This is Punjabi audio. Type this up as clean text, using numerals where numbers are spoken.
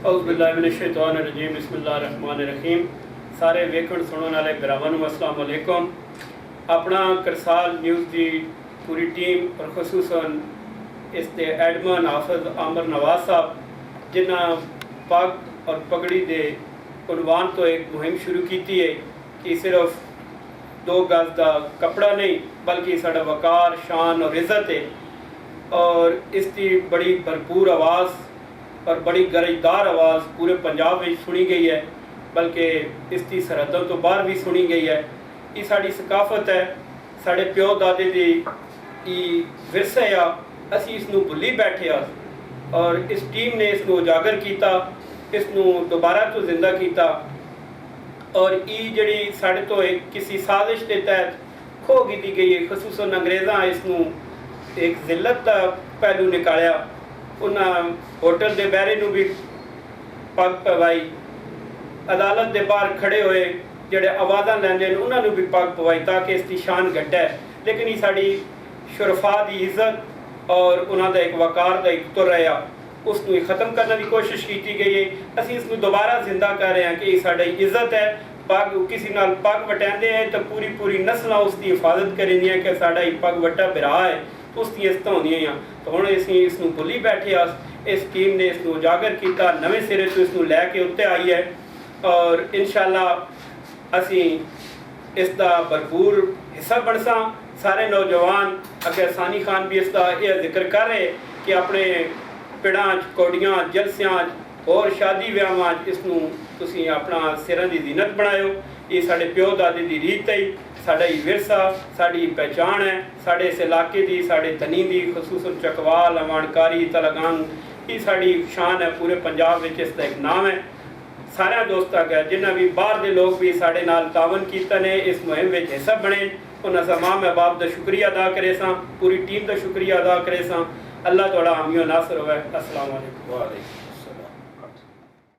اعوذ باللہ من الشیطان الرجیم بسم اللہ الرحمن الرحیم سارے ویکھن سنن والے بھراواں نوں السلام علیکم۔ اپنا کرسال نیوز دی پوری ٹیم اور خصوصاً اس دے ایڈمن حافظ عامر نواز صاحب جنہاں پگ اور پگڑی دے عنوان تو ایک مہم شروع کیتی ہے کہ صرف 2 گز دا کپڑا نہیں بلکہ ساڈا وقار شان اور عزت ہے، اور اس کی بڑی بھرپور آواز اور بڑی گرجدار آواز پورے پنجاب میں سنی گئی ہے، بلکہ اس کی سرحدوں تو باہر بھی سنی گئی ہے۔ یہ ساری ثقافت ہے، ساڑے پیو دادے دی ورثہ ہے، اسی اس نو بھلی بیٹھے ہاں اور اس ٹیم نے اس نو اجاگر کیتا، اس نو دوبارہ تو زندہ کیتا، اور یہ جڑی ساڑے تو ایک کسی سازش کے تحت کھو کی گئی ہے۔ خصوصاً انگریزاں اس نو ایک ذلت کا پہلو نکالیا، انہاں ہوٹل دے بیرے نو بھی پگ پوائی، عدالت دے باہر کھڑے ہوئے جڑے آوازاں لیندے نے انہاں نو بھی پگ پوائی تاکہ اس کی شان گھٹے، لیکن یہ ساڑی شرفا دی عزت اور انہاں دا ایک وقار دا ایک تر رہا اس نو ختم کرنے کی کوشش کی گئی ہے۔ اسی اس نو دوبارہ زندہ کر رہے ہیں کہ یہ ساڑی عزت ہے۔ پگ کسی نال پگ وٹیندے ہیں تو پوری نسلاں اس کی حفاظت کریں ہیں کہ ساڑا یہ پگ وٹا برا ہے تو اس کی عزت ہوندیاں ہیں، تو ہن اسی اس نو بھلی بیٹھے ہاں۔ اس ٹیم نے اس نو اجاگر کیتا، نویں سرے تو اس نو لے کے اتنے آئی ہے، اور انشاءاللہ اسی اس دا بھرپور حصہ بنساں۔ سارے نوجوان اگر ثانی خان بھی اس کا یہ ذکر کر رہے کہ اپنے پڑاں کوڑیاں جلسیاں اور شادی ویاواں اس نو تسی اپنا سراں دی زینت بنائیو۔ یہ ساڑے پیو دادے دی ریت ہے، ساڑا یہ ورثہ ساڑی پہچان ہے، ساڑے اس علاقے دی ساڑے تنی دی خصوصاً چکوال اوانکاری تلگان یہ ساڑی شان ہے، پورے پنجاب میں اس کا ایک نام ہے۔ سارے دوست آگے جنہیں بھی باہر دے لوگ بھی ساڑے نال تعاون کیتا نے اس مہم میں حصہ بنے، انہاں تمام احباب دا شکریہ ادا کرے ساں، پوری ٹیم دا شکریہ ادا کرے ساں۔ اللہ تعالیٰ حامی و ناصر ہوئے۔ السلام علیکم۔